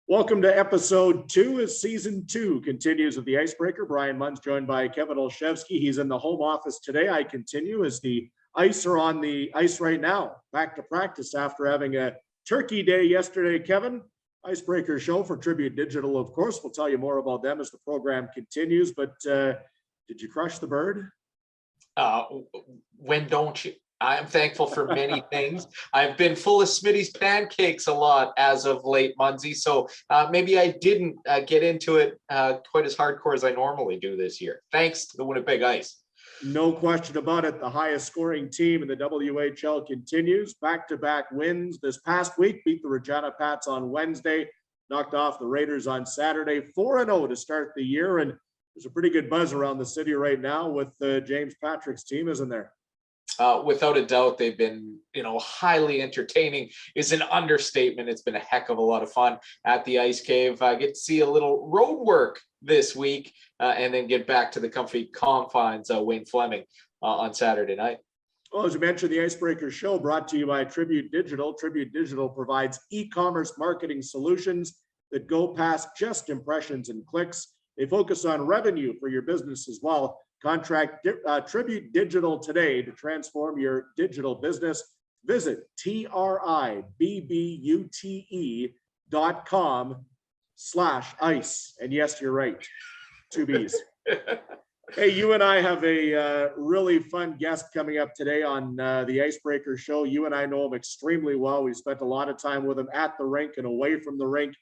Welcome to episode 2 as season 2 continues with the Icebreaker. Brian Munn's joined by Kevin Olszewski. He's in the home office today. I continue as the Ice are on the ice right now. Back to practice after having a turkey day yesterday, Kevin. Icebreaker show for Tribute Digital, of course. We'll tell you more about them as the program continues. But did you crush the bird? When don't you? I'm thankful for many things. I've been full of Smitty's pancakes a lot as of late, Munsey. So maybe I didn't get into it quite as hardcore as I normally do this year. Thanks to the Winnipeg Ice. No question about it. The highest scoring team in the WHL continues. Back-to-back wins this past week. Beat the Regina Pats on Wednesday. Knocked off the Raiders on Saturday. 4-0 to start the year. And there's a pretty good buzz around the city right now with James Patrick's team, isn't there? Without a doubt, they've been, highly entertaining is an understatement. It's been a heck of a lot of fun at the Ice Cave. I get to see a little road work this week and then get back to the comfy confines of Wayne Fleming on Saturday night. Well, as you mentioned, the Icebreaker show brought to you by Tribute Digital. Tribute Digital provides e-commerce marketing solutions that go past just impressions and clicks. They focus on revenue for your business as well. Contract Tribute Digital today to transform your digital business. Visit tribbute.com/ice. And yes, you're right. 2 B's. Hey, you and I have a really fun guest coming up today on the Icebreaker show. You and I know him extremely well. We spent a lot of time with him at the rink and away from the rink.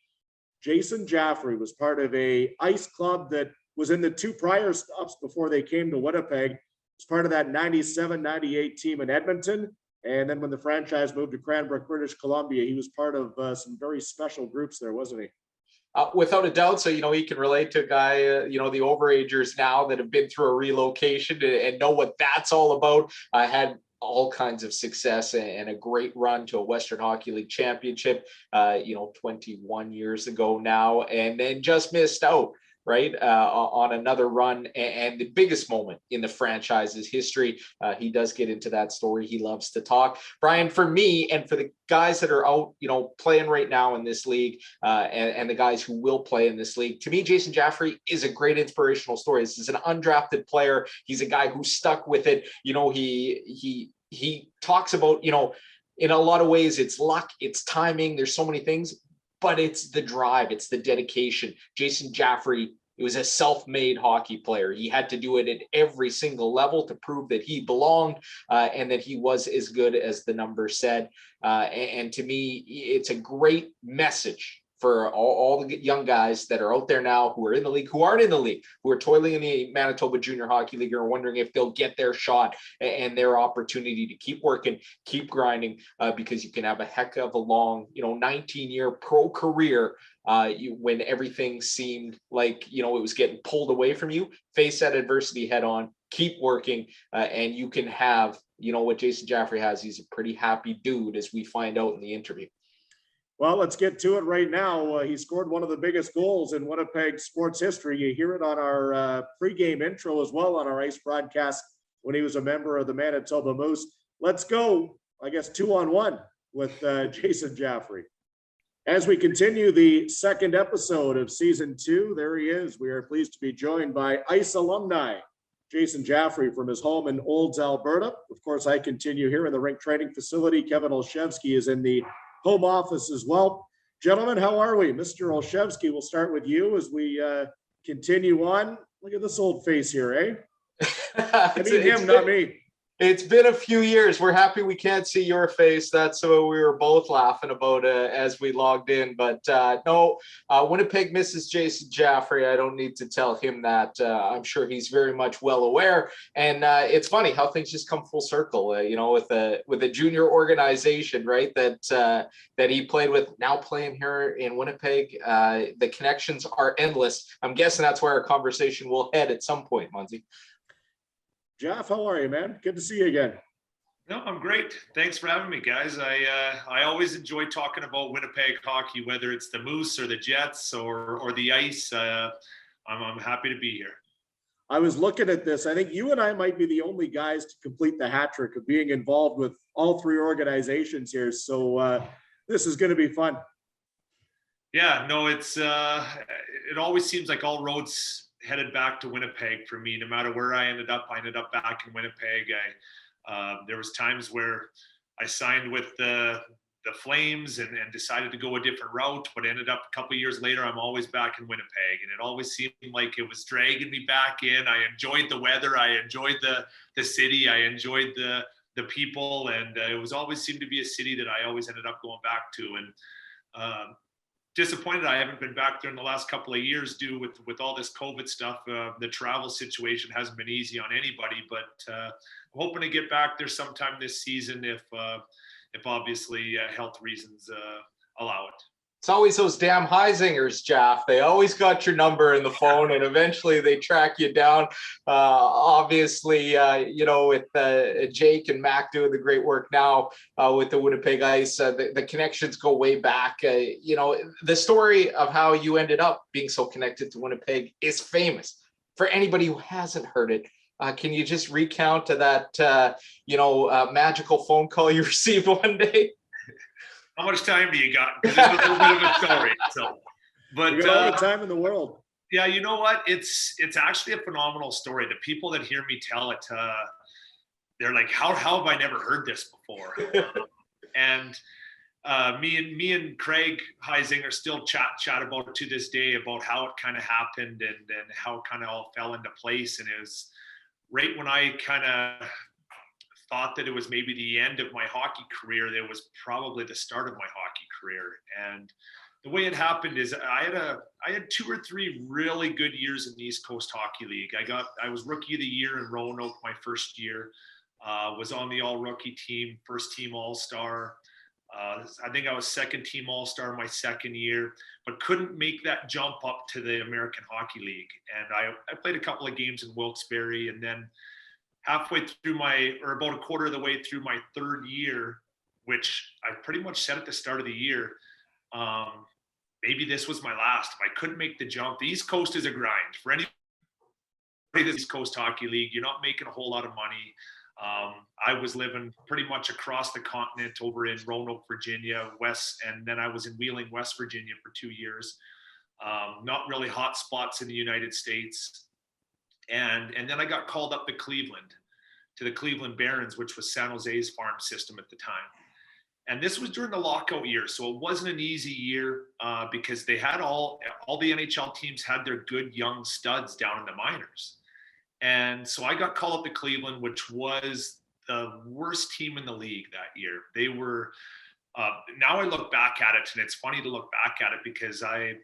Jason Jaffray was part of a ice club that was in the 2 prior stops before they came to Winnipeg. Was part of that 97-98 team in Edmonton. And then when the franchise moved to Cranbrook, British Columbia, he was part of some very special groups there, wasn't he? Without a doubt. So, he can relate to a guy, the overagers now that have been through a relocation and know what that's all about. I had all kinds of success and a great run to a Western Hockey League championship, 21 years ago now, and then just missed out. Right, on another run and the biggest moment in the franchise's history. He does get into that story. He loves to talk. Brian, for me and for the guys that are out, playing right now in this league and the guys who will play in this league, to me, Jason Jaffray is a great inspirational story. This is an undrafted player. He's a guy who stuck with it. He talks about, in a lot of ways, it's luck, it's timing. There's so many things. But it's the drive, it's the dedication. Jason Jaffray, he was a self-made hockey player. He had to do it at every single level to prove that he belonged and that he was as good as the numbers said. And to me, it's a great message for all the young guys that are out there now who are in the league, who aren't in the league, who are toiling in the Manitoba Junior Hockey League, or wondering if they'll get their shot and their opportunity to keep working, keep grinding, because you can have a heck of a long, 19-year pro career when everything seemed like, it was getting pulled away from you. Face that adversity head on, keep working, and you can have, what Jason Jaffray has. He's a pretty happy dude, as we find out in the interview. Well, let's get to it right now. He scored one of the biggest goals in Winnipeg sports history. You hear it on our pregame intro as well on our Ice broadcast when he was a member of the Manitoba Moose. Let's go, 2-on-1 with Jason Jaffray. As we continue the second episode of season 2, there he is. We are pleased to be joined by Ice alumni, Jason Jaffray, from his home in Olds, Alberta. Of course, I continue here in the rink training facility. Kevin Olszewski is in the home office as well. Gentlemen, how are we? Mr. Olszewski, we'll start with you as we continue on. Look at this old face here, eh? I mean him, not me. It's been a few years. We're happy we can't see your face. That's what we were both laughing about as we logged in. But no, Winnipeg misses Jason Jaffray. I don't need to tell him that. I'm sure he's very much well aware. And it's funny how things just come full circle. With a junior organization, right? That he played with, now playing here in Winnipeg. The connections are endless. I'm guessing that's where our conversation will head at some point, Munsey. Jeff, how are you, man? Good to see you again. No, I'm great. Thanks for having me, guys. I always enjoy talking about Winnipeg hockey, whether it's the Moose or the Jets or the Ice. I'm happy to be here. I was looking at this. I think you and I might be the only guys to complete the hat trick of being involved with all 3 organizations here. So this is going to be fun. Yeah, no, it always seems like all roads headed back to Winnipeg for me. No matter where I ended up back in Winnipeg. There was times where I signed with the Flames and decided to go a different route, but ended up a couple of years later, I'm always back in Winnipeg, and it always seemed like it was dragging me back in. I enjoyed the weather, I enjoyed the city, I enjoyed the people, and it was always seemed to be a city that I always ended up going back to. And disappointed I haven't been back there in the last couple of years due with all this COVID stuff. The travel situation hasn't been easy on anybody, but I'm hoping to get back there sometime this season if obviously health reasons allow it. It's always those damn Heisingers, Jaff. They always got your number in the phone, and eventually they track you down. Obviously, with Jake and Mac doing the great work now with the Winnipeg Ice, the connections go way back. The story of how you ended up being so connected to Winnipeg is famous. For anybody who hasn't heard it, can you just recount that, magical phone call you received one day? How much time do you got? Because it's a little bit of a story. So, but you got all the time in the world. Yeah, you know what? It's actually a phenomenal story. The people that hear me tell it, they're like, "How have I never heard this before?" And me and Craig Heisinger still chat about it to this day, about how it kind of happened and how it kind of all fell into place. And it was right when I kind of thought that it was maybe the end of my hockey career, that was probably the start of my hockey career. And the way it happened is I had 2 or 3 really good years in the East Coast Hockey League. I was rookie of the year in Roanoke my first year, was on the all rookie team, first team all-star. I think I was second team all-star my second year, but couldn't make that jump up to the American Hockey League. And I played a couple of games in Wilkes-Barre, and then halfway through about a quarter of the way through my third year, which I pretty much said at the start of the year, maybe this was my last. If I couldn't make the jump, the East Coast is a grind. For anybody in the East Coast Hockey League, you're not making a whole lot of money. I was living pretty much across the continent over in Roanoke, Virginia, and then I was in Wheeling, West Virginia for 2 years. Not really hot spots in the United States. And then I got called up to Cleveland, to the Cleveland Barons, which was San Jose's farm system at the time. And this was during the lockout year, so it wasn't an easy year because they had all the NHL teams had their good young studs down in the minors. And so I got called up to Cleveland, which was the worst team in the league that year. They were, now I look back at it, and it's funny to look back at it because I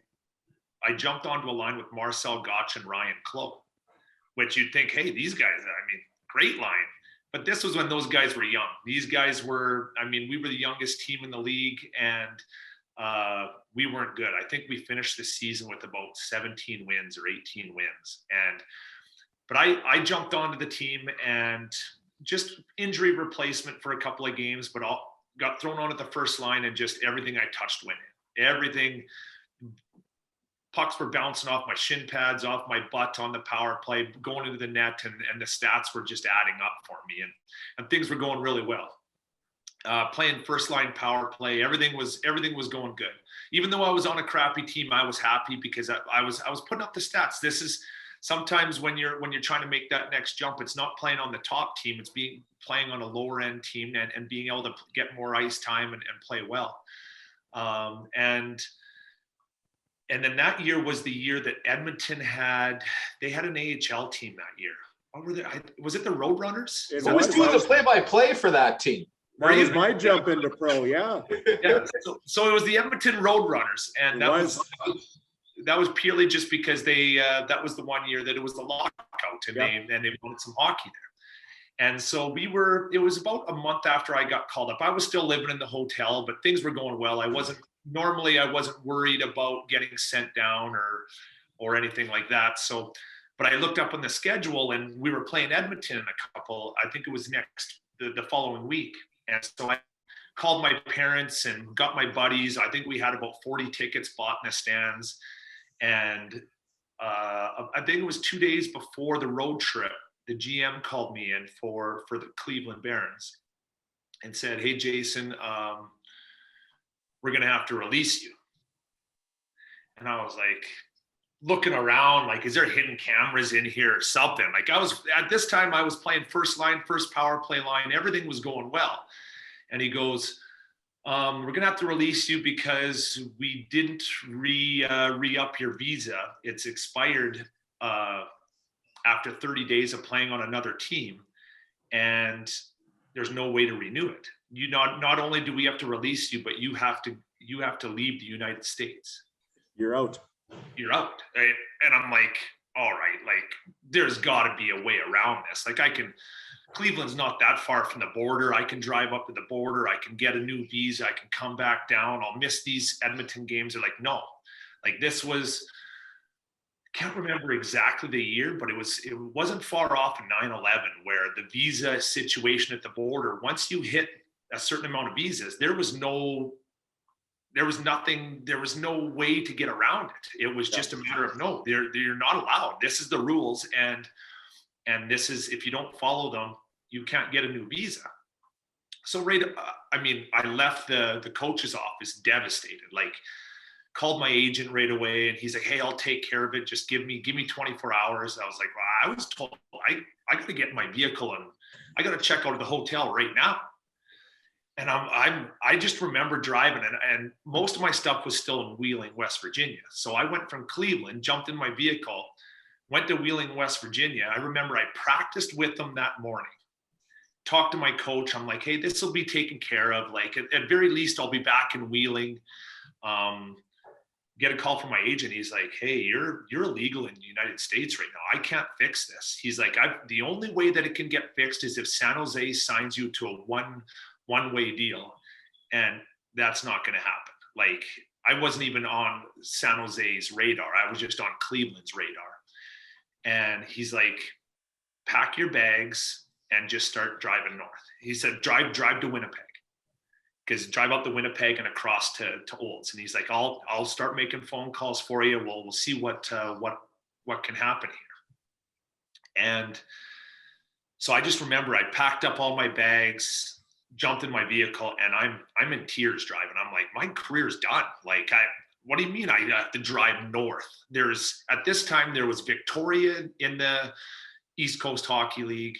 jumped onto a line with Marcel Gotch and Ryan Clough, which you'd think, hey, these guys, great line. But this was when those guys were young. These guys were, we were the youngest team in the league, and we weren't good. I think we finished the season with about 17 wins or 18 wins. But I jumped onto the team and just injury replacement for a couple of games, but got thrown on at the first line, and just everything I touched went in. Everything. Pucks were bouncing off my shin pads, off my butt on the power play, going into the net, and the stats were just adding up for me, and things were going really well. Playing first line power play, everything was going good. Even though I was on a crappy team, I was happy because I was putting up the stats. This is sometimes when you're trying to make that next jump, it's not playing on the top team, it's playing on a lower end team and being able to get more ice time and play well. And then that year was the year that Edmonton had an AHL team that year. What were they? Was it the Roadrunners? I was doing the play-by-play for that team. That was my jump into pro, yeah. Yeah. So it was the Edmonton Roadrunners, and that was purely just because that was the one year that it was the lockout, and they wanted some hockey there. And so it was about a month after I got called up. I was still living in the hotel, but things were going well. I wasn't worried about getting sent down or anything like that. So, but I looked up on the schedule, and we were playing Edmonton in I think it was the following week. And so I called my parents and got my buddies. I think we had about 40 tickets bought in the stands. And I think it was 2 days before the road trip, the GM called me in for the Cleveland Barons and said, "Hey, Jason, we're going to have to release you." And I was like looking around, like, is there hidden cameras in here or something? Like, at this time, I was playing first line, first power play line. Everything was going well. And he goes, we're going to have to release you because we didn't re-up your visa. It's expired after 30 days of playing on another team. And there's no way to renew it. Not only do we have to release you, but you have to leave the United States. You're out. You're out. Right? And I'm like, all right, like there's got to be a way around this. Like Cleveland's not that far from the border. I can drive up to the border. I can get a new visa. I can come back down. I'll miss these Edmonton games. They're like, no, like this was, can't remember exactly the year, but it wasn't far off of 9/11 where the visa situation at the border, once you hit a certain amount of visas, there was no way to get around it. It was just a matter of, no, you're not allowed. This is the rules. And this is, if you don't follow them, you can't get a new visa. So I left the coach's office devastated, like called my agent right away. And he's like, hey, I'll take care of it. Just give me 24 hours. I was like, well, I was told I got to get in my vehicle and I got to check out of the hotel right now. And I just remember driving and most of my stuff was still in Wheeling, West Virginia. So I went from Cleveland, jumped in my vehicle, went to Wheeling, West Virginia. I remember I practiced with them that morning, talked to my coach. I'm like, hey, this will be taken care of. Like at very least, I'll be back in Wheeling. Get a call from my agent. He's like, hey, you're illegal in the United States right now. I can't fix this. He's like, the only way that it can get fixed is if San Jose signs you to a one-way deal. And that's not going to happen. Like I wasn't even on San Jose's radar. I was just on Cleveland's radar. And he's like, pack your bags and just start driving north. He said, drive to Winnipeg. Because drive up to Winnipeg and across to Olds. And he's like, I'll start making phone calls for you. We'll see what can happen here. And so I just remember I packed up all my bags, jumped in my vehicle, and I'm in tears driving. I'm like, my career's done. Like, what do you mean I have to drive north? At this time there was Victoria in the East Coast Hockey League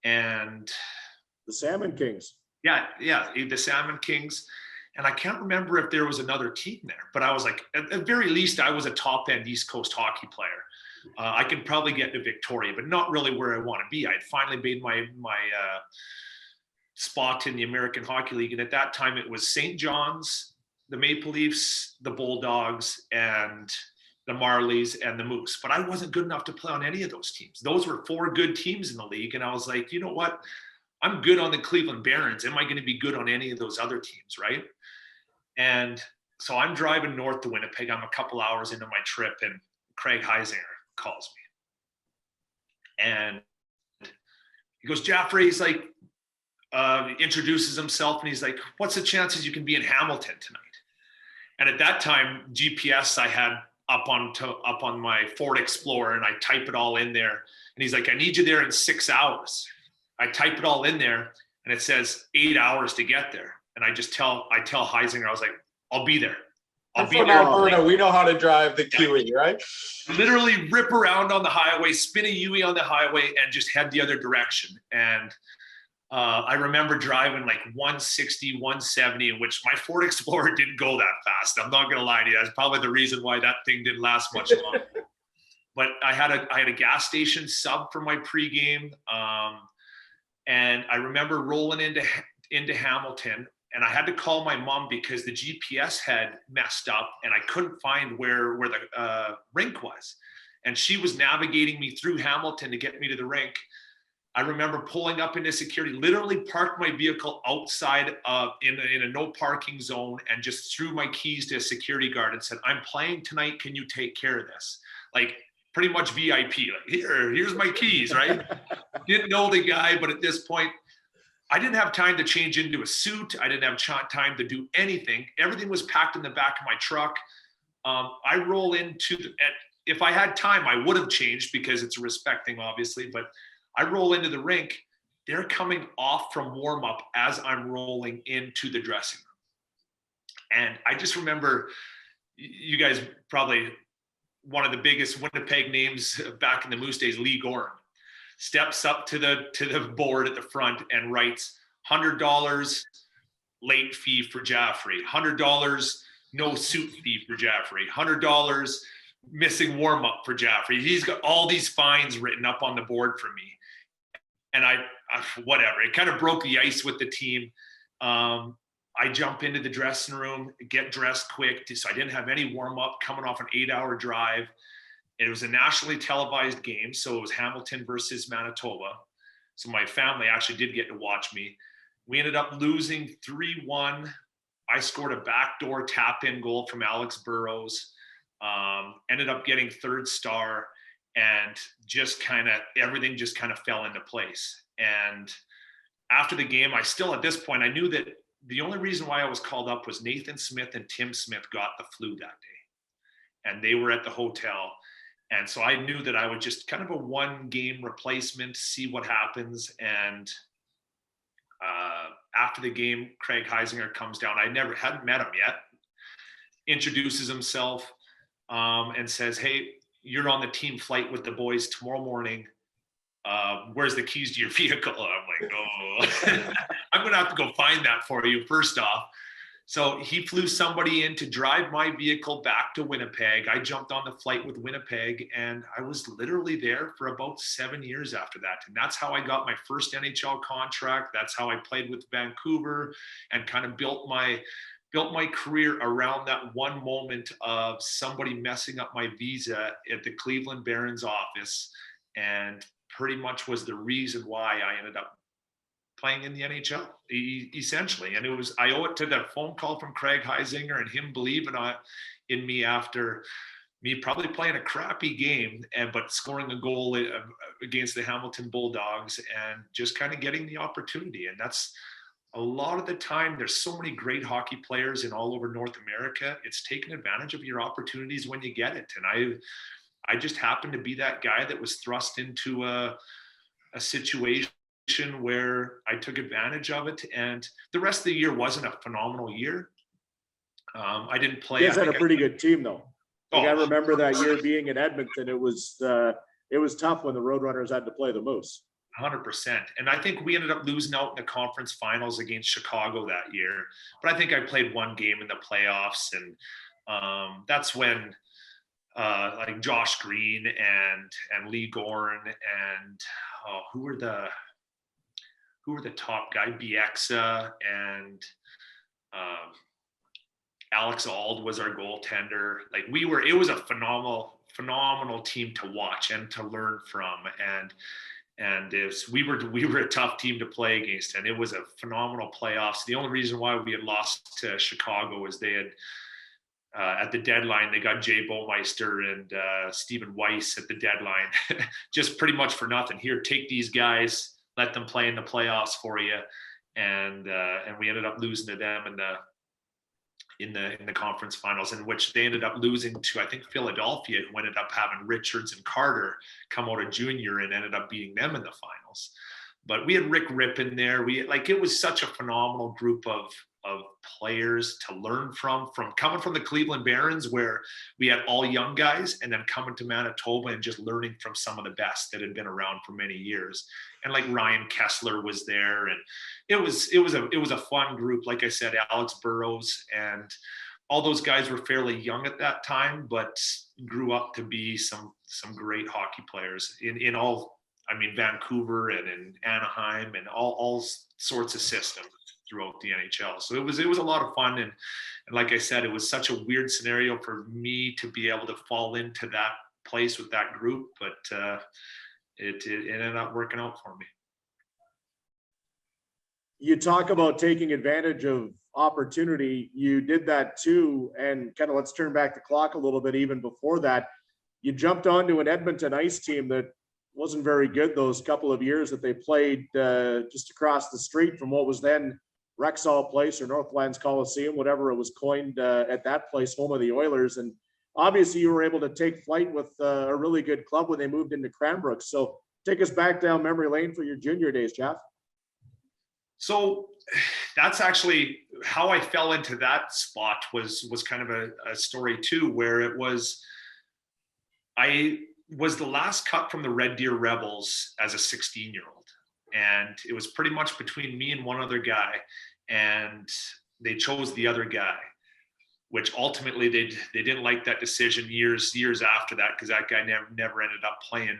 and the Salmon Kings. Yeah, the Salmon Kings. And I can't remember if there was another team there, but I was like, at the very least, I was a top end East Coast hockey player. I could probably get to Victoria, but not really where I want to be. I'd finally made my spot in the American Hockey League. And at that time it was St. John's, the Maple Leafs, the Bulldogs, and the Marlies and the Moose. But I wasn't good enough to play on any of those teams. Those were 4 good teams in the league. And I was like, you know what? I'm good on the Cleveland Barons. Am I going to be good on any of those other teams, right? And so I'm driving north to Winnipeg. I'm a couple hours into my trip, and Craig Heisinger calls me. And he goes, Jaffray, he's like, introduces himself, and he's like, what's the chances you can be in Hamilton tonight? And at that time, GPS I had up on my Ford Explorer, and I type it all in there. And he's like, I need you there in 6 hours. I type it all in there and it says 8 hours to get there. And I tell Heisinger, I was like, I'll be there. I'm from Alberta. We know how to drive the QE, right? Literally rip around on the highway, spin a UE on the highway and just head the other direction. And I remember driving like 160, 170, in which my Ford Explorer didn't go that fast. I'm not going to lie to you. That's probably the reason why that thing didn't last much longer. But I had a gas station sub for my pregame. And I remember rolling into Hamilton, and I had to call my mom because the GPS had messed up and I couldn't find where the rink was. And she was navigating me through Hamilton to get me to the rink. I remember pulling up into security, literally parked my vehicle outside in a no parking zone and just threw my keys to a security guard and said, I'm playing tonight. Can you take care of this? Like, pretty much VIP, like here's my keys, right? Didn't know the guy, but at this point, I didn't have time to change into a suit. I didn't have time to do anything. Everything was packed in the back of my truck. I roll into, if I had time, I would have changed because it's a respect thing, obviously, but I roll into the rink. They're coming off from warm up as I'm rolling into the dressing room. And I just remember you guys probably, one of the biggest Winnipeg names back in the Moose days, Lee Gorn, steps up to the board at the front and writes $100 late fee for Jaffray, $100 no suit fee for Jaffray, $100 missing warm up for Jaffray. He's got all these fines written up on the board for me, and I whatever. It kind of broke the ice with the team. I jump into the dressing room, get dressed quick, so I didn't have any warm up. Coming off an 8-hour drive. It was a nationally televised game, so it was Hamilton versus Manitoba. So my family actually did get to watch me. We ended up losing 3-1. I scored a backdoor tap-in goal from Alex Burrows. Ended up getting third star, and everything just kind of fell into place. And after the game, at this point, I knew that the only reason why I was called up was Nathan Smith and Tim Smith got the flu that day, and they were at the hotel. And so I knew that I would just kind of a 1-game replacement, see what happens. And after the game, Craig Heisinger comes down. I hadn't met him yet. Introduces himself and says, "Hey, you're on the team flight with the boys tomorrow morning. Where's the keys to your vehicle?" I'm like, "Oh, I'm going to have to go find that for you first off." So he flew somebody in to drive my vehicle back to Winnipeg. I jumped on the flight with Winnipeg, and I was literally there for about 7 years after that. And that's how I got my first NHL contract. That's how I played with Vancouver and kind of built my career around that one moment of somebody messing up my visa at the Cleveland Barons office, and pretty much was the reason why I ended up playing in the NHL, essentially. And I owe it to that phone call from Craig Heisinger and him believing in me after me probably playing a crappy game, but scoring a goal against the Hamilton Bulldogs and just kind of getting the opportunity. And that's a lot of the time. There's so many great hockey players in all over North America. It's taking advantage of your opportunities when you get it. And I just happened to be that guy that was thrust into a situation where I took advantage of it. And the rest of the year wasn't a phenomenal year. I didn't play. You guys had a pretty good team, though. I remember that year being in Edmonton. It was tough when the Roadrunners had to play the Moose. 100%. And I think we ended up losing out in the conference finals against Chicago that year. But I think I played one game in the playoffs, and that's when like Josh Green and Lee Gorn and who were the top guy? Bieksa and Alex Auld was our goaltender. Like it was a phenomenal team to watch and to learn from. And we were a tough team to play against, and it was a phenomenal playoffs. The only reason why we had lost to Chicago is they had at the deadline, they got Jay Baumeister and Stephen Weiss at the deadline, just pretty much for nothing. Here, take these guys, let them play in the playoffs for you, and we ended up losing to them in the conference finals, in which they ended up losing to, I think, Philadelphia, who ended up having Richards and Carter come out of junior and ended up beating them in the finals. But we had Rick Ripp in there. It was such a phenomenal group of players to learn from coming from the Cleveland Barons, where we had all young guys, and then coming to Manitoba and just learning from some of the best that had been around for many years. And like Ryan Kessler was there, and it was a fun group. Like I said, Alex Burrows and all those guys were fairly young at that time, but grew up to be some great hockey players in all, Vancouver and in Anaheim and all sorts of systems throughout the NHL. So it was a lot of fun. And like I said, it was such a weird scenario for me to be able to fall into that place with that group, but it ended up working out for me. You talk about taking advantage of opportunity. You did that too. And kind of, let's turn back the clock a little bit. Even before that, you jumped onto an Edmonton ICE team that wasn't very good those couple of years that they played just across the street from what was then Rexall Place or Northlands Coliseum, whatever it was coined at that place, home of the Oilers. And obviously you were able to take flight with a really good club when they moved into Cranbrook. So take us back down memory lane for your junior days, Jeff. So that's actually how I fell into that spot was kind of a story too, where it was, I was the last cut from the Red Deer Rebels as a 16-year-old. And it was pretty much between me and one other guy. And they chose the other guy, which ultimately they didn't like that decision years after that, because that guy never ended up playing,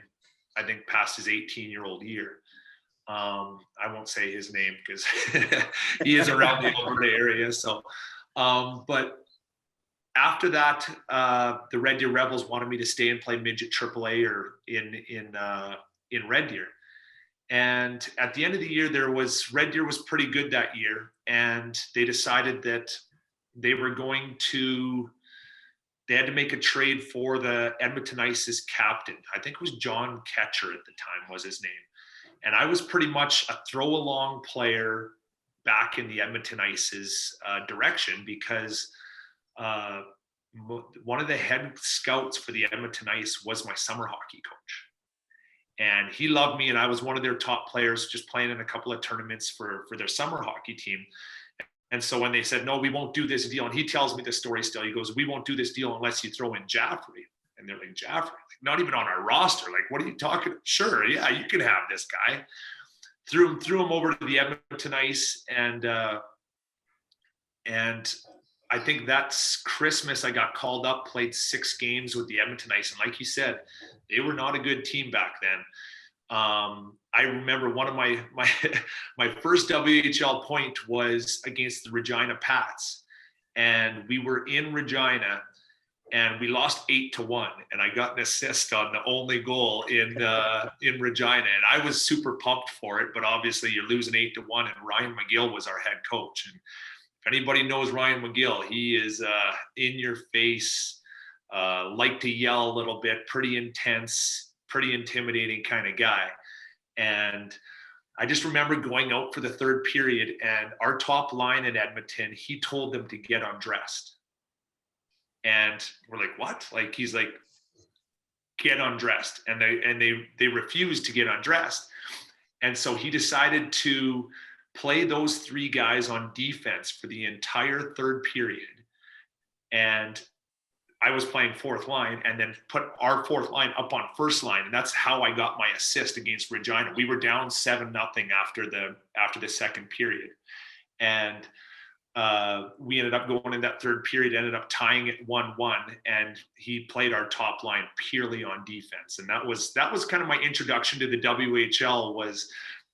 I think, past his 18-year-old year. I won't say his name because he is around the Alberta area. So, but after that, the Red Deer Rebels wanted me to stay and play midget AAA or in Red Deer. And at the end of the year, Red Deer was pretty good that year, and they decided that they had to make a trade for the Edmonton ICE's captain. I think it was John Ketcher at the time was his name. And I was pretty much a throw-along player back in the Edmonton ICE's direction, because one of the head scouts for the Edmonton ICE was my summer hockey coach. And he loved me, and I was one of their top players, just playing in a couple of tournaments for their summer hockey team. And so when they said, no, we won't do this deal, and he tells me the story still, he goes, we won't do this deal unless you throw in Jaffray. And they're like, Jaffray? Like, not even on our roster. Like, what are you talking? Sure, yeah, you can have this guy. Threw him over to the Edmonton ICE, and I think that's Christmas. I got called up, played 6 games with the Edmonton ICE, and like you said, they were not a good team back then. I remember one of my first WHL point was against the Regina Pats, and we were in Regina, and we lost 8-1, and I got an assist on the only goal in Regina, and I was super pumped for it. But obviously, you're losing 8-1, and Ryan McGill was our head coach. And if anybody knows Ryan McGill, he is in your face, like to yell a little bit, pretty intense, pretty intimidating kind of guy. And I just remember going out for the third period, and our top line in Edmonton, he told them to get undressed. And we're like, what? Like, he's like, get undressed. And they refused to get undressed. And so he decided to play those 3 guys on defense for the entire third period. And I was playing fourth line, and then put our fourth line up on first line. And that's how I got my assist against Regina. We were down 7-0 after the second period. And we ended up going in that third period, ended up tying it 1-1, and he played our top line purely on defense. And that was kind of my introduction to the WHL,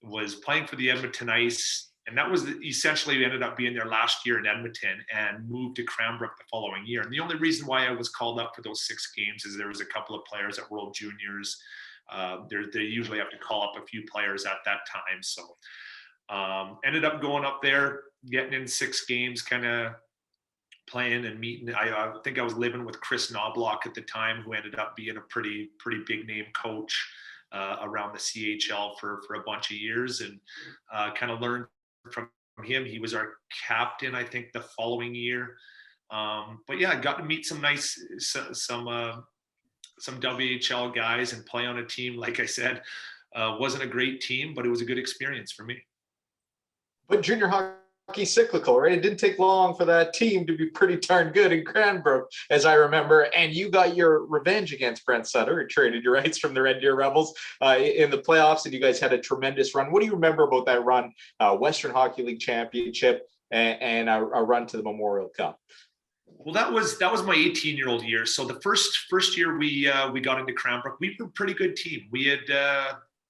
was playing for the Edmonton ICE. And that was essentially ended up being their last year in Edmonton, and moved to Cranbrook the following year. And the only reason why I was called up for those 6 games is there was a couple of players at World Juniors. They usually have to call up a few players at that time. So ended up going up there, getting in 6 games, kind of playing and meeting. I think I was living with Chris Knobloch at the time, who ended up being a pretty big name coach around the CHL for a bunch of years, and kind of learned from him. He was our captain, I think, the following year. But yeah, I got to meet some WHL guys and play on a team. Like I said, wasn't a great team, but it was a good experience for me. But junior hockey cyclical, right? It didn't take long for that team to be pretty darn good in Cranbrook, as I remember. And you got your revenge against Brent Sutter, and traded your rights from the Red Deer Rebels in the playoffs, and you guys had a tremendous run. What do you remember about that run? Western Hockey League championship and a run to the Memorial Cup. Well, that was my 18-year-old year. So the first year we got into Cranbrook, we were a pretty good team. We had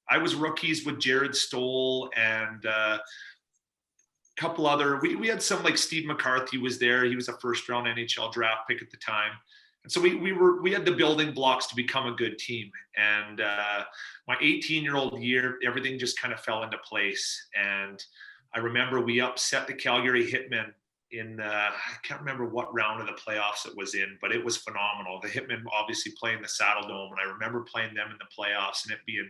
I was rookies with Jared Stoll and couple other, we had some, like Steve McCarthy was there. He was a first round NHL draft pick at the time. And so we had the building blocks to become a good team. And my 18-year-old year, everything just kind of fell into place. And I remember we upset the Calgary Hitmen in I can't remember what round of the playoffs it was in, but it was phenomenal. The Hitmen obviously playing the Saddle Dome, and I remember playing them in the playoffs, and it being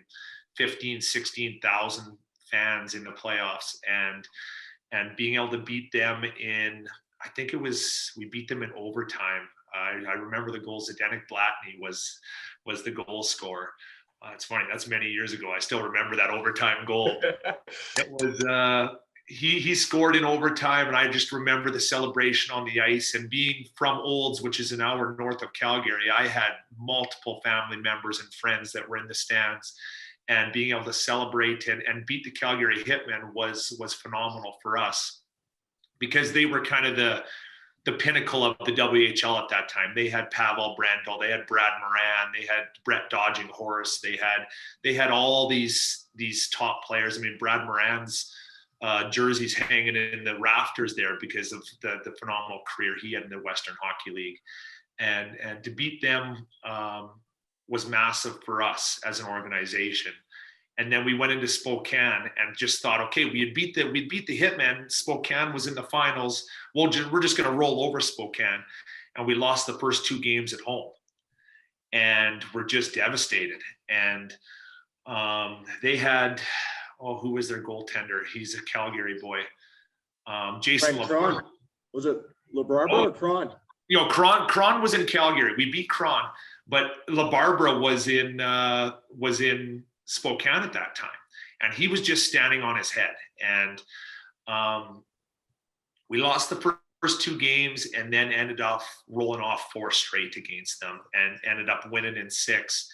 16,000 fans in the playoffs, and being able to beat them in, I think we beat them in overtime. I remember the goals. Zdenek Blatny was the goal scorer. It's funny, that's many years ago. I still remember that overtime goal. he scored in overtime, and I just remember the celebration on the ice. And being from Olds, which is an hour north of Calgary, I had multiple family members and friends that were in the stands, and being able to celebrate and beat the Calgary Hitmen was phenomenal for us, because they were kind of the pinnacle of the WHL at that time. They had Pavel Brandl, they had Brad Moran, they had Brett Dodging Horse, they had all these top players. I mean, Brad Moran's jerseys hanging in the rafters there because of the phenomenal career he had in the Western Hockey League, and to beat them was massive for us as an organization. And then we went into Spokane and just thought, okay, we'd beat the Hitmen. Spokane was in the finals. We're just going to roll over Spokane, and we lost the first 2 games at home, and we're just devastated. And they had, who was their goaltender? He's a Calgary boy, Jason Cron. Was it LaBarbera or Cron? Cron was in Calgary. We beat Cron, but LaBarbera was in Spokane at that time, and he was just standing on his head. And we lost the first 2 games, and then ended up rolling off 4 straight against them, and ended up winning in 6.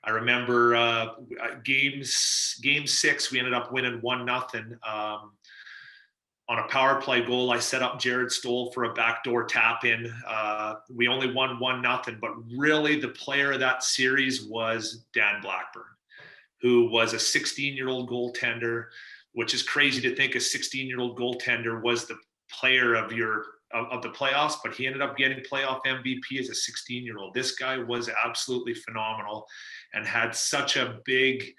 I remember game 6, we ended up winning 1-0 on a power play goal. I set up Jared Stoll for a backdoor tap in. We only won 1-0, but really the player of that series was Dan Blackburn, who was a 16-year-old goaltender, which is crazy to think a 16-year-old goaltender was the player of the playoffs, but he ended up getting playoff MVP as a 16-year-old. This guy was absolutely phenomenal and had such a big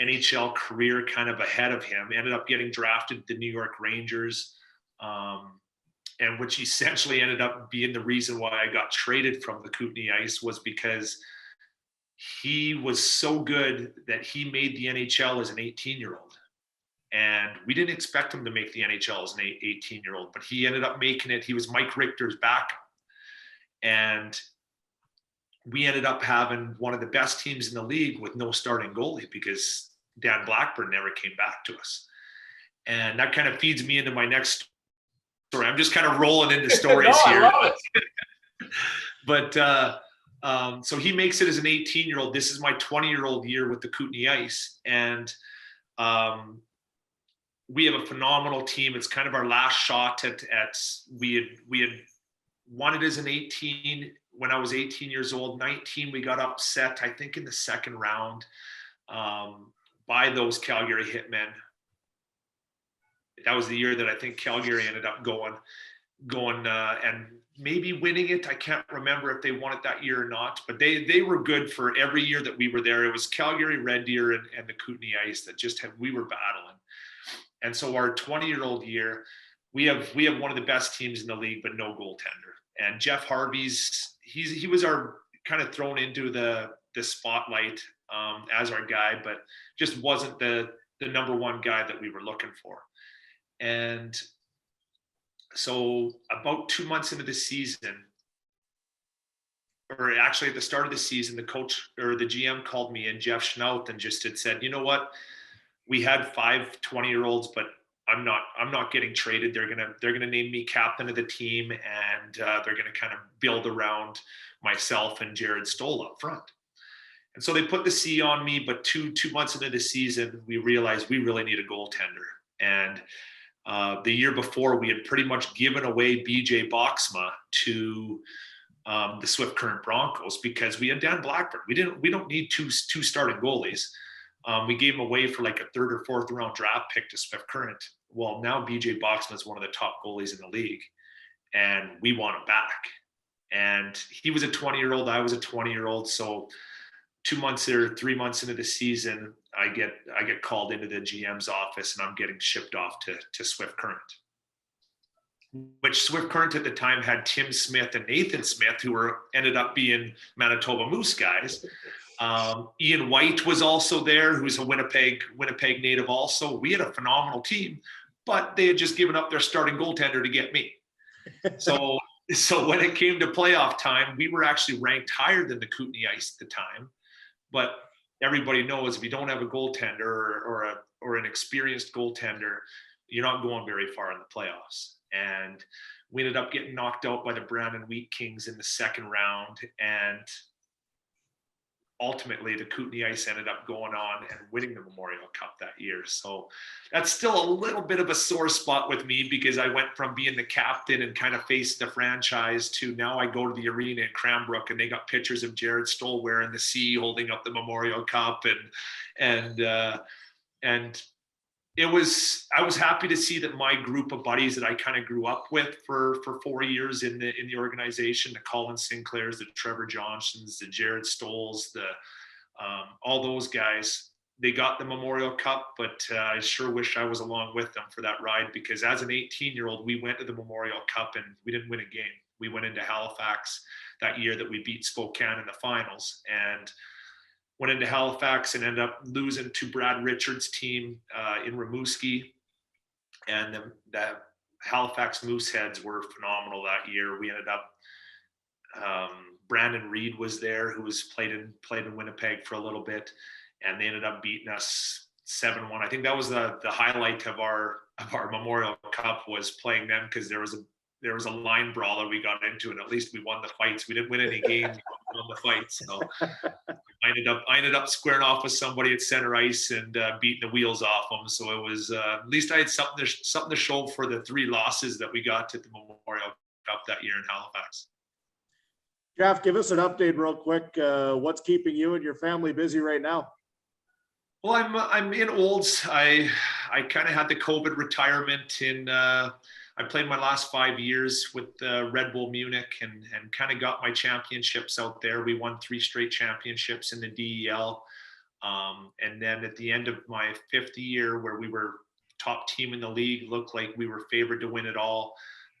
NHL career kind of ahead of him. Ended up getting drafted to the New York Rangers, and which essentially ended up being the reason why I got traded from the Kootenay Ice, was because he was so good that he made the NHL as an 18-year-old. And we didn't expect him to make the NHL as an 18-year-old, but he ended up making it. He was Mike Richter's backup. And we ended up having one of the best teams in the league with no starting goalie, because Dan Blackburn never came back to us. And that kind of feeds me into my next story. I'm just kind of rolling into stories here. I love it. But so he makes it as an 18-year-old. This is my 20-year-old year with the Kootenay Ice. And we have a phenomenal team. It's kind of our last shot at we had won it as an 18 when I was 18 years old. 19, we got upset, I think, in the second round by those Calgary Hitmen. That was the year that I think Calgary ended up going and maybe winning it. I can't remember if they won it that year or not, but they were good for every year that we were there. It was Calgary, Red Deer, and the Kootenay Ice that we were battling. And so our 20-year-old year, we have one of the best teams in the league, but no goaltender. And Jeff Harvey's, he was our kind of thrown into the spotlight as our guy, but just wasn't the number one guy that we were looking for. And so about 2 months into the season, or actually at the start of the season, the coach or the GM called me in, Jeff Schnaut, and just had said, you know what, we had 5 20-year-olds, but I'm not getting traded. They're gonna name me captain of the team, and they're gonna kind of build around myself and Jared Stoll up front. And so they put the C on me, but two months into the season, we realized we really need a goaltender. And the year before, we had pretty much given away BJ Boxma to the Swift Current Broncos because we had Dan Blackburn. We don't need two starting goalies. We gave him away for like a 3rd or 4th round draft pick to Swift Current. Well, now BJ Boxma is one of the top goalies in the league, and we want him back. And he was a 20-year-old, I was a 20-year-old. So 2 months or 3 months into the season, I get called into the GM's office, and I'm getting shipped off to Swift Current, which Swift Current at the time had Tim Smith and Nathan Smith, who ended up being Manitoba Moose guys. Ian White was also there, who's a Winnipeg native also. We had a phenomenal team, but they had just given up their starting goaltender to get me. So when it came to playoff time, we were actually ranked higher than the Kootenay Ice at the time. But everybody knows if you don't have a goaltender or an experienced goaltender, you're not going very far in the playoffs. And we ended up getting knocked out by the Brandon Wheat Kings in the second round. And ultimately the Kootenay Ice ended up going on and winning the Memorial Cup that year. So that's still a little bit of a sore spot with me, because I went from being the captain and kind of faced the franchise to now I go to the arena in Cranbrook and they got pictures of Jared Stoll wearing the C, holding up the Memorial Cup. And I was happy to see that my group of buddies that I kind of grew up with for 4 years in the organization, the Colin Sinclairs, the Trevor Johnsons, the Jared Stolls, all those guys, they got the Memorial Cup, but I sure wish I was along with them for that ride, because as an 18-year-old, we went to the Memorial Cup and we didn't win a game. We went into Halifax that year that we beat Spokane in the finals, and went into Halifax and ended up losing to Brad Richards' team in Rimouski. And the Halifax Mooseheads were phenomenal that year. We ended up, Brandon Reed was there, who was played in Winnipeg for a little bit, and they ended up beating us 7-1. I think that was the highlight of our Memorial Cup, was playing them, because there was a line brawl that we got into, and at least we won the fights. We didn't win any games, we won the fights. So I ended up squaring off with somebody at center ice and beating the wheels off them. So it was at least I had something to show for the 3 losses that we got at the Memorial Cup that year in Halifax. Jeff, give us an update real quick. What's keeping you and your family busy right now? Well, I'm in Olds. I kind of had the COVID retirement in. I played my last 5 years with Red Bull Munich and kind of got my championships out there. We won 3 straight championships in the DEL. And then at the end of my 5th year, where we were top team in the league, looked like we were favored to win it all.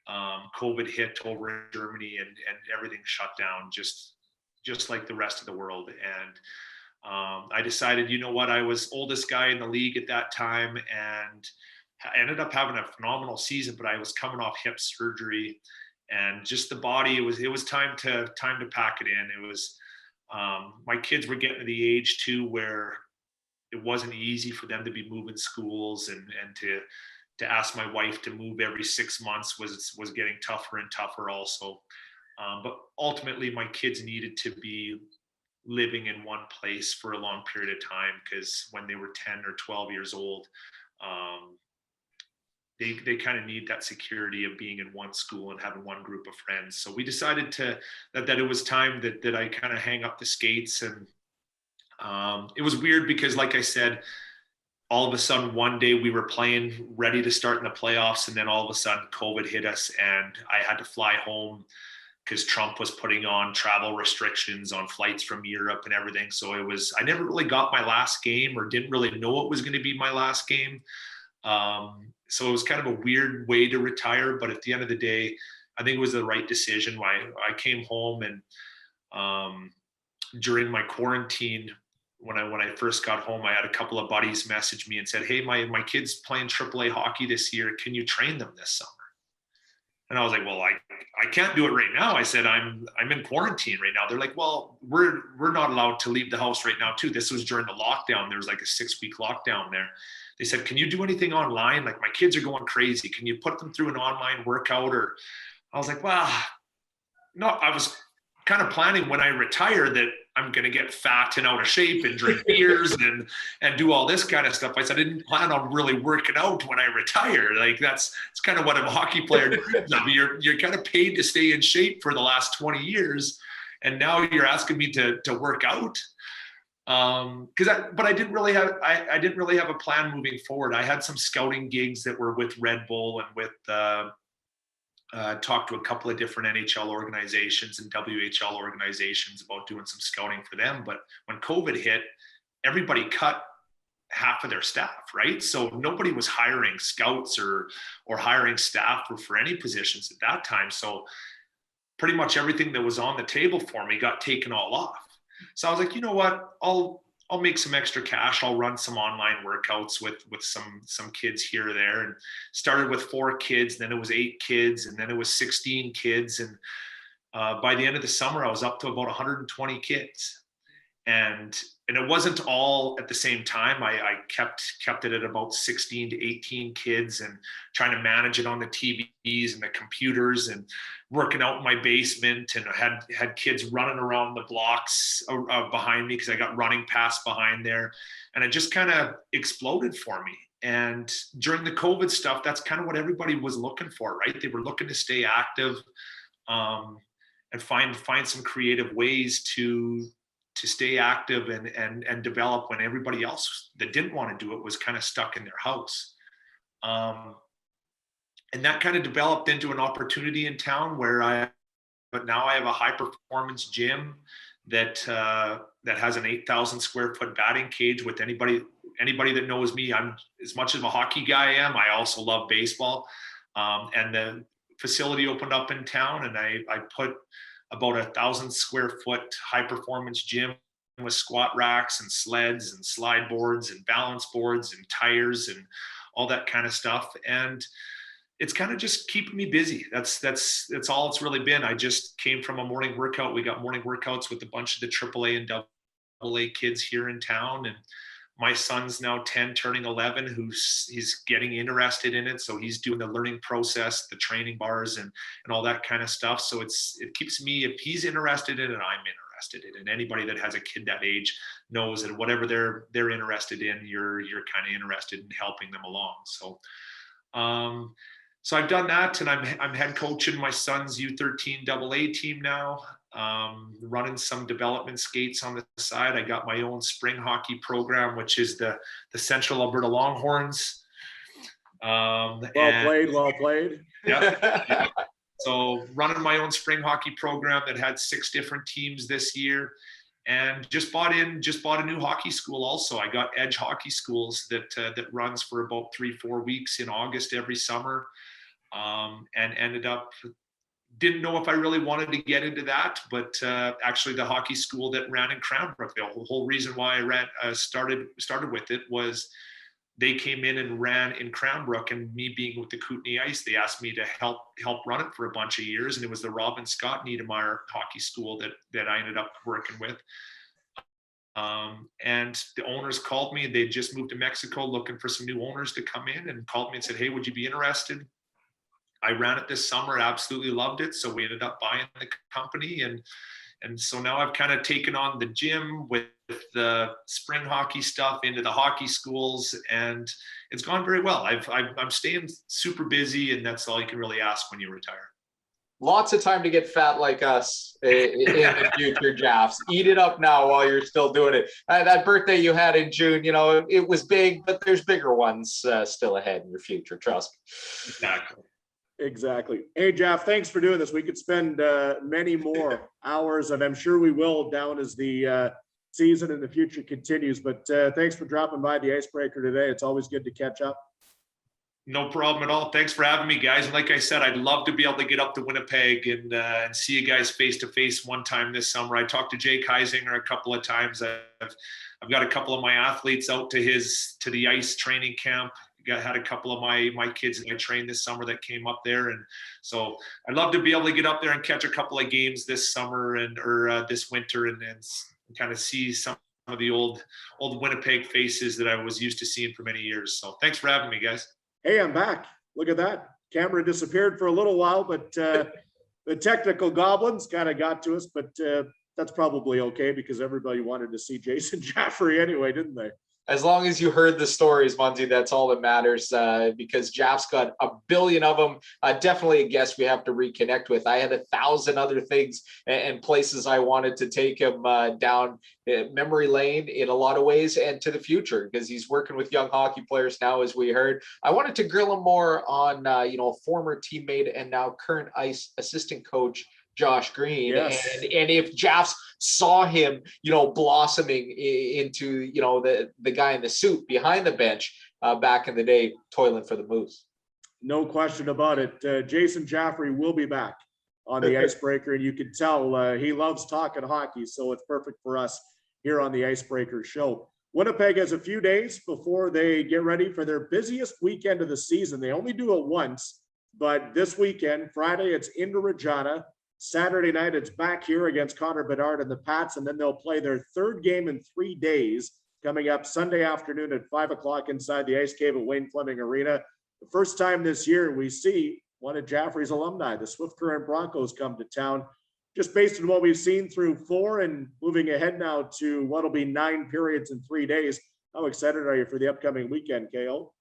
COVID hit over in Germany and everything shut down, just like the rest of the world. And I decided, you know what, I was oldest guy in the league at that time, and I ended up having a phenomenal season, but I was coming off hip surgery, and just the body, it was time to pack it in. It was, my kids were getting to the age too, where it wasn't easy for them to be moving schools, and to ask my wife to move every 6 months was getting tougher and tougher also. But ultimately my kids needed to be living in one place for a long period of time, because when they were 10 or 12 years old, they kind of need that security of being in one school and having one group of friends. So we decided that it was time that I kind of hang up the skates. And it was weird because, like I said, all of a sudden one day we were playing, ready to start in the playoffs, and then all of a sudden COVID hit us and I had to fly home because Trump was putting on travel restrictions on flights from Europe and everything. So I never really got my last game, or didn't really know it was going to be my last game. So it was kind of a weird way to retire, but at the end of the day, I think it was the right decision. I came home, and during my quarantine, when I first got home, I had a couple of buddies message me and said, "Hey, my kid's playing AAA hockey this year. Can you train them this summer?" And I was like, "Well, I can't do it right now." I said, I'm in quarantine right now. They're like, "Well, we're not allowed to leave the house right now too." This was during the lockdown. There was like a 6-week lockdown there. They said, "Can you do anything online? Like, my kids are going crazy. Can you put them through an online workout?" Or I was like, "Well, no." I was kind of planning when I retire that I'm going to get fat and out of shape and drink beers and do all this kind of stuff. I said, I didn't plan on really working out when I retire. Like, it's kind of what a hockey player dreams of. You're kind of paid to stay in shape for the last 20 years. And now you're asking me to work out. But I didn't really have a plan moving forward. I had some scouting gigs that were with Red Bull and with talked to a couple of different NHL organizations and WHL organizations about doing some scouting for them. But when COVID hit, everybody cut half of their staff, right? So nobody was hiring scouts or hiring staff for any positions at that time. So pretty much everything that was on the table for me got taken all off. So I was like, you know what, I'll make some extra cash. I'll run some online workouts with some kids here or there, and started with 4 kids. Then it was 8 kids, and then it was 16 kids. And by the end of the summer, I was up to about 120 kids. and it wasn't all at the same time. I kept it at about 16 to 18 kids, and trying to manage it on the TVs and the computers, and working out in my basement, and I had kids running around the blocks behind me because I got running pass behind there, and it just kind of exploded for me. And during the COVID stuff, that's kind of what everybody was looking for, right? They were looking to stay active, and find some creative ways to stay active and develop when everybody else that didn't want to do it was kind of stuck in their house. And that kind of developed into an opportunity in town but now I have a high performance gym that has an 8,000 square foot batting cage. With anybody that knows me, I'm as much of a hockey guy I also love baseball. And the facility opened up in town, and I put about 1,000 square foot high performance gym with squat racks and sleds and slide boards and balance boards and tires and all that kind of stuff. And it's kind of just keeping me busy. That's all it's really been. I just came from a morning workout. We got morning workouts with a bunch of the AAA and AA kids here in town. And my son's now 10, turning 11, he's getting interested in it. So he's doing the learning process, the training bars and all that kind of stuff. So it keeps me, if he's interested in it, I'm interested in it. And anybody that has a kid that age knows that whatever they're interested in, you're kind of interested in helping them along. So, so I've done that, and I'm head coaching my son's U13 AA team now. Running some development skates on the side. I got my own spring hockey program, which is the Central Alberta Longhorns. Well played. Yeah. So running my own spring hockey program that had 6 different teams this year, and just bought a new hockey school also. I got Edge Hockey Schools that runs for about 3-4 weeks in August every summer, and ended up. Didn't know if I really wanted to get into that, but actually the hockey school that ran in Cranbrook, the whole reason why I started with it was they came in and ran in Cranbrook, and me being with the Kootenay Ice, they asked me to help run it for a bunch of years. And it was the Robin Scott Niedermeyer hockey school that I ended up working with. And the owners called me. They just moved to Mexico looking for some new owners to come in, and called me and said, "Hey, would you be interested?" I ran it this summer, absolutely loved it. So we ended up buying the company. And so now I've kind of taken on the gym with the spring hockey stuff into the hockey schools, and it's gone very well. I'm staying super busy, and that's all you can really ask when you retire. Lots of time to get fat like us in the future, Jaffs. Eat it up now while you're still doing it. That birthday you had in June, it was big, but there's bigger ones still ahead in your future. Trust me. Exactly. Hey, Jeff, thanks for doing this. We could spend many more hours, and I'm sure we will down as the season in the future continues. But thanks for dropping by the Icebreaker today. It's always good to catch up. No problem at all. Thanks for having me, guys. And like I said, I'd love to be able to get up to Winnipeg and see you guys face to face one time this summer. I talked to Jake Heisinger a couple of times. I've got a couple of my athletes out to the ICE training camp. Had a couple of my kids that I trained this summer that came up there, and so I'd love to be able to get up there and catch a couple of games this summer or this winter, and kind of see some of the old Winnipeg faces that I was used to seeing for many years. So thanks for having me, guys. Hey, I'm back. Look at that. Camera disappeared for a little while, but the technical goblins kind of got to us, but that's probably okay because everybody wanted to see Jason Jaffray anyway, didn't they? As long as you heard the stories, Munzie, that's all that matters, because Jaff's got a billion of them. Definitely a guest we have to reconnect with. I had 1,000 other things and places I wanted to take him down memory lane in a lot of ways and to the future, because he's working with young hockey players now, as we heard. I wanted to grill him more on, former teammate and now current ICE assistant coach, Josh Green. Yes. And if Jaffs saw him, blossoming into, the guy in the suit behind the bench back in the day, toiling for the Moose. No question about it. Jason Jaffray will be back on the Icebreaker, and you can tell he loves talking hockey, so it's perfect for us here on the Icebreaker show. Winnipeg has a few days before they get ready for their busiest weekend of the season. They only do it once, but this weekend, Friday, it's into Regina. Saturday night, it's back here against Connor Bedard and the Pats, and then they'll play their third game in 3 days coming up Sunday afternoon at 5 o'clock inside the Ice Cave at Wayne Fleming Arena. The first time this year we see one of Jaffray's alumni, the Swift Current Broncos, come to town. Just based on what we've seen through 4 and moving ahead now to what'll be 9 periods in 3 days, how excited are you for the upcoming weekend, KO?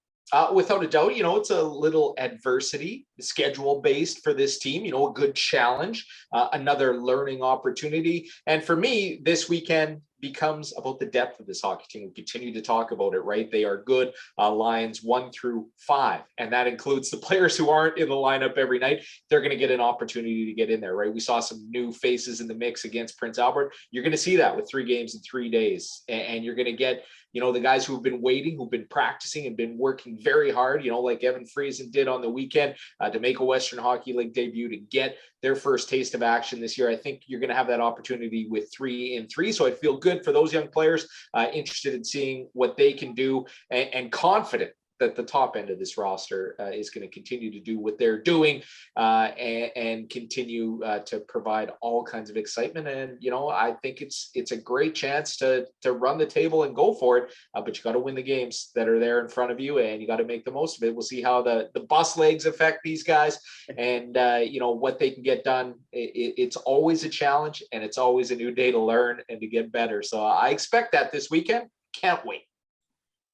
Without a doubt, it's a little adversity, schedule based for this team, a good challenge, another learning opportunity. And for me, this weekend becomes about the depth of this hockey team. We continue to talk about it, right? They are good lines 1 through 5, and that includes the players who aren't in the lineup every night. They're going to get an opportunity to get in there, right? We saw some new faces in the mix against Prince Albert. You're going to see that with 3 games in 3 days, and you're going to get the guys who've been waiting, who've been practicing and been working very hard, like Evan Friesen did on the weekend to make a Western Hockey League debut, to get their first taste of action this year. I think you're going to have that opportunity with 3 in 3. So I feel good for those young players interested in seeing what they can do, and confident that the top end of this roster is going to continue to do what they're doing and continue to provide all kinds of excitement. And, I think it's a great chance to run the table and go for it. But you got to win the games that are there in front of you, and you got to make the most of it. We'll see how the bus legs affect these guys and, what they can get done. It's always a challenge, and it's always a new day to learn and to get better. So I expect that this weekend. Can't wait.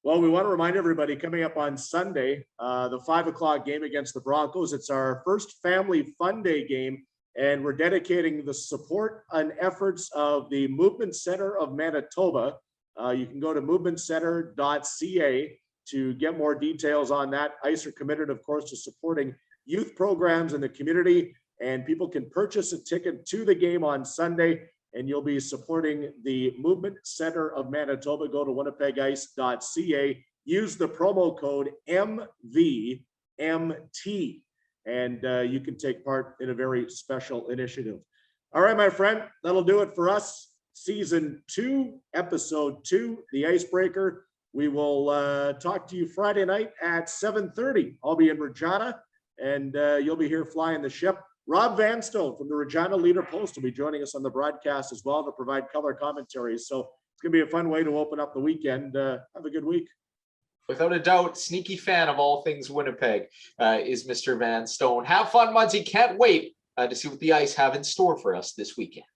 Well, we want to remind everybody, coming up on Sunday, the 5 o'clock game against the Broncos. It's our first family fun day game, and we're dedicating the support and efforts of the Movement Center of Manitoba. You can go to movementcenter.ca to get more details on that. ICE are committed, of course, to supporting youth programs in the community, and people can purchase a ticket to the game on Sunday, and you'll be supporting the Movement Center of Manitoba. Go to winnipegice.ca, use the promo code MVMT, and you can take part in a very special initiative. All right, my friend, that'll do it for us. Season 2, episode 2, The Icebreaker. We will talk to you Friday night at 7:30. I'll be in Regina, and you'll be here flying the ship. Rob Vanstone from the Regina Leader Post will be joining us on the broadcast as well to provide color commentary. So it's going to be a fun way to open up the weekend. Have a good week. Without a doubt, sneaky fan of all things Winnipeg is Mr. Vanstone. Have fun, Muncie. Can't wait to see what the Ice have in store for us this weekend.